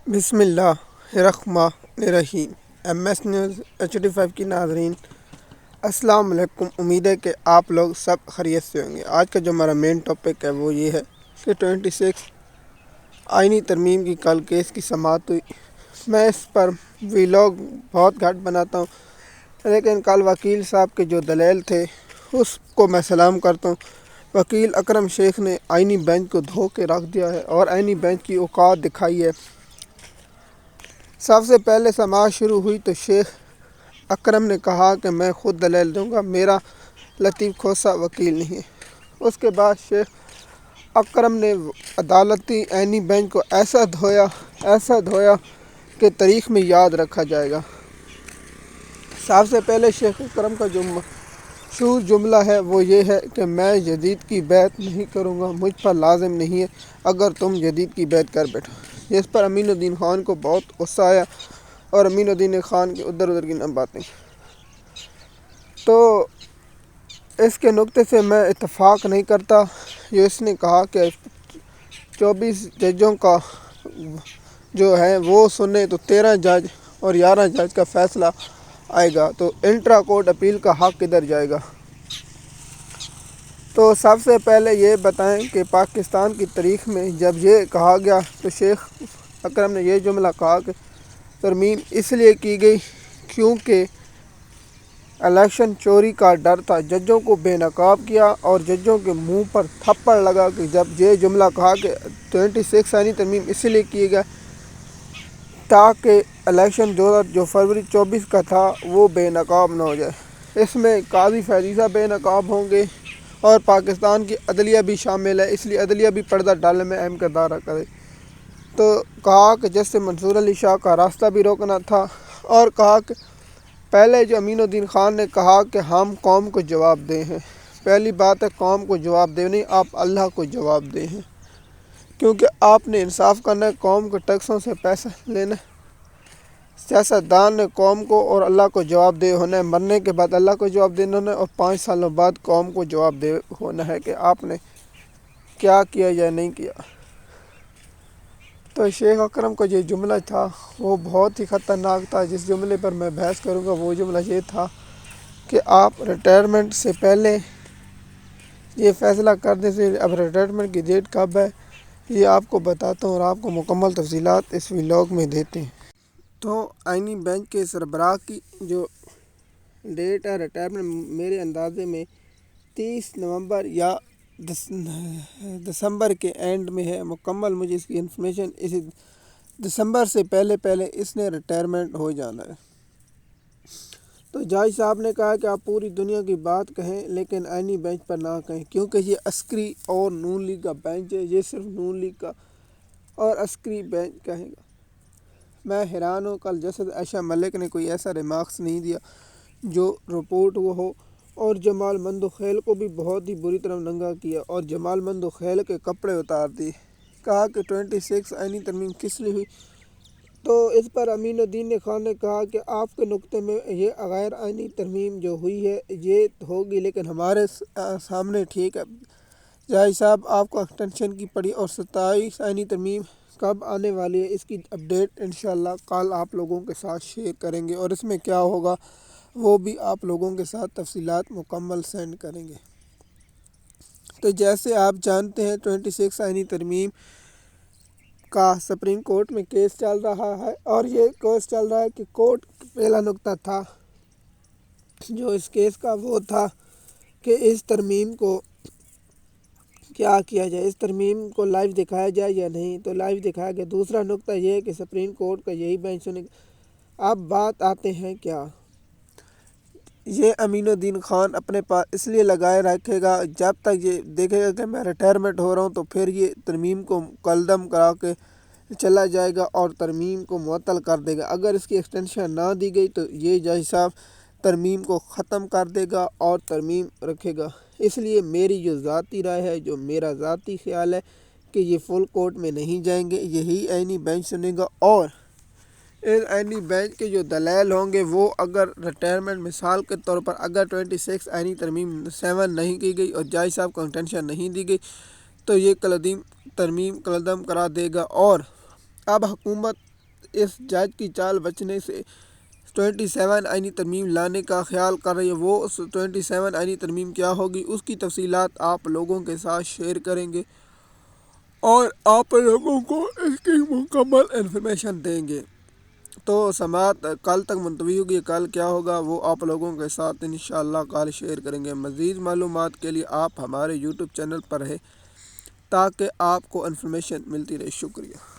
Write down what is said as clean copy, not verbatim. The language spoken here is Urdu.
بسم اللہ الرحمن الرحیم۔ ایم ایس نیوز HD5 کی ناظرین السلام علیکم۔ امید ہے کہ آپ لوگ سب خیریت سے ہوں گے۔ آج کا جو ہمارا مین ٹاپک ہے وہ یہ ہے کہ 26 آئینی ترمیم کی کل کیس کی سماعت ہوئی۔ میں اس پر ویلاگ بہت گھٹ بناتا ہوں، لیکن کل وکیل صاحب کے جو دلیل تھے اس کو میں سلام کرتا ہوں۔ وکیل اکرم شیخ نے آئینی بینچ کو دھو کے رکھ دیا ہے اور آئینی بینچ کی اوقات دکھائی ہے۔ سب سے پہلے سماعت شروع ہوئی تو شیخ اکرم نے کہا کہ میں خود دلیل دوں گا، میرا لطیف کھوسہ وکیل نہیں ہے۔ اس کے بعد شیخ اکرم نے عدالتی آئینی بینچ کو ایسا دھویا کہ تاریخ میں یاد رکھا جائے گا۔ سب سے پہلے شیخ اکرم کا جو مشہور جملہ ہے وہ یہ ہے کہ میں جدید کی بیعت نہیں کروں گا، مجھ پر لازم نہیں ہے اگر تم جدید کی بیعت کر بیٹھو۔ جس پر امین الدین خان کو بہت غصہ آیا اور امین الدین خان کی ادھر کی نہ باتیں۔ تو اس کے نقطے سے میں اتفاق نہیں کرتا جو اس نے کہا کہ 24 ججوں کا جو ہے وہ سنے تو 13 جج اور 11 جج کا فیصلہ آئے گا، تو انٹرا کورٹ اپیل کا حق کدھر جائے گا۔ تو سب سے پہلے یہ بتائیں کہ پاکستان کی تاریخ میں جب یہ کہا گیا تو شیخ اکرم نے یہ جملہ کہا کہ ترمیم اس لیے کی گئی کیونکہ الیکشن چوری کا ڈر تھا۔ ججوں کو بے نقاب کیا اور ججوں کے منہ پر تھپڑ لگا کہ جب یہ جملہ کہا کہ 26 آئینی ترمیم اس لیے کی گیا تاکہ الیکشن جو فروری 24 کا تھا وہ بے نقاب نہ ہو جائے۔ اس میں قاضی فیضیزہ بے نقاب ہوں گے اور پاکستان کی عدلیہ بھی شامل ہے، اس لیے عدلیہ بھی پردہ ڈالنے میں اہم کردار ادا کرے۔ تو کہا کہ جیسے منصور علی شاہ کا راستہ بھی روکنا تھا، اور کہا کہ پہلے جو امین الدین خان نے کہا کہ ہم قوم کو جواب دیں ہیں۔ پہلی بات ہے قوم کو جواب دے نہیں، آپ اللہ کو جواب دیں ہیں، کیونکہ آپ نے انصاف کرنا ہے، قوم کو ٹیکسوں سے پیسہ لینا ہے۔ سیاستدان نے قوم کو اور اللہ کو جواب دے ہونا ہے، مرنے کے بعد اللہ کو جواب دینا ہے اور 5 سالوں بعد قوم کو جواب دے ہونا ہے کہ آپ نے کیا کیا یا نہیں کیا۔ تو شیخ اکرم کا جو جملہ تھا وہ بہت ہی خطرناک تھا۔ جس جملے پر میں بحث کروں گا وہ جملہ یہ تھا کہ آپ ریٹائرمنٹ سے پہلے یہ فیصلہ کر دیں سے اب ریٹائرمنٹ کی ڈیٹ کب ہے یہ آپ کو بتاتا ہوں اور آپ کو مکمل تفصیلات اس ویلاگ میں دیتے ہیں۔ تو آئینی بینچ کے سربراہ کی جو ڈیٹ ہے ریٹائرمنٹ میرے اندازے میں 30 نومبر یا دسمبر کے اینڈ میں ہے۔ مکمل مجھے اس کی انفارمیشن اسی دسمبر سے پہلے اس نے ریٹائرمنٹ ہو جانا ہے۔ تو جج صاحب نے کہا کہ آپ پوری دنیا کی بات کہیں لیکن آئینی بینچ پر نہ کہیں، کیونکہ یہ عسکری اور نون لیگ کا بینچ ہے، یہ صرف نون لیگ کا اور عسکری بینچ کہے گا۔ میں حیران ہوں، کل جسد عائشہ ملک نے کوئی ایسا ریمارکس نہیں دیا جو رپورٹ وہ ہو، اور جمال مندوخیل کو بھی بہت ہی بری طرح ننگا کیا اور جمال مندوخیل کے کپڑے اتار دیے۔ کہا کہ 26 آئینی ترمیم کس لیے ہوئی، تو اس پر امین الدین خان نے کہا کہ آپ کے نقطے میں یہ غیر آئینی ترمیم جو ہوئی ہے یہ ہوگی، لیکن ہمارے سامنے ٹھیک ہے جج صاحب آپ کو ایکسٹینشن کی پڑی اور 27 آئینی ترمیم کب آنے والی ہے اس کی اپڈیٹ انشاءاللہ کل آپ لوگوں کے ساتھ شیئر کریں گے، اور اس میں کیا ہوگا وہ بھی آپ لوگوں کے ساتھ تفصیلات مکمل سینڈ کریں گے۔ تو جیسے آپ جانتے ہیں 26 آئینی ترمیم کا سپریم کورٹ میں کیس چل رہا ہے، اور یہ کیس چل رہا ہے کہ کورٹ پہلا نقطہ تھا جو اس کیس کا وہ تھا کہ اس ترمیم کو کیا کیا جائے، اس ترمیم کو لائیو دکھایا جائے یا نہیں، تو لائیو دکھایا گیا۔ دوسرا نقطہ یہ ہے کہ سپریم کورٹ کا یہی بینچ سنے گا۔ اب بات آتے ہیں کیا یہ امین الدین خان اپنے پاس اس لیے لگائے رکھے گا جب تک یہ دیکھے گا کہ میں ریٹائرمنٹ ہو رہا ہوں، تو پھر یہ ترمیم کو مکلدم کرا کے چلا جائے گا اور ترمیم کو معطل کر دے گا۔ اگر اس کی ایکسٹینشن نہ دی گئی تو یہ جج صاحب ترمیم کو ختم کر دے گا اور ترمیم رکھے گا۔ اس لیے میری جو ذاتی رائے ہے، جو میرا ذاتی خیال ہے کہ یہ فل کورٹ میں نہیں جائیں گے، یہی آئینی بینچ سنے گا، اور اس آئینی بینچ کے جو دلائل ہوں گے وہ اگر ریٹائرمنٹ مثال کے طور پر اگر 26 آئینی ترمیم 7 نہیں کی گئی اور جج صاحب کو ایکسٹینشن نہیں دی گئی تو یہ ترمیم کلدم کرا دے گا، اور اب حکومت اس جج کی چال بچنے سے 27 آئینی ترمیم لانے کا خیال کر رہی ہے، وہ 27 آئینی ترمیم کیا ہوگی اس کی تفصیلات آپ لوگوں کے ساتھ شیئر کریں گے اور آپ لوگوں کو اس کی مکمل انفارمیشن دیں گے۔ تو سماعت کل تک منتوی ہوگی، کل کیا ہوگا وہ آپ لوگوں کے ساتھ انشاءاللہ کل شیئر کریں گے۔ مزید معلومات کے لیے آپ ہمارے یوٹیوب چینل پر رہیں تاکہ آپ کو انفارمیشن ملتی رہے۔ شکریہ۔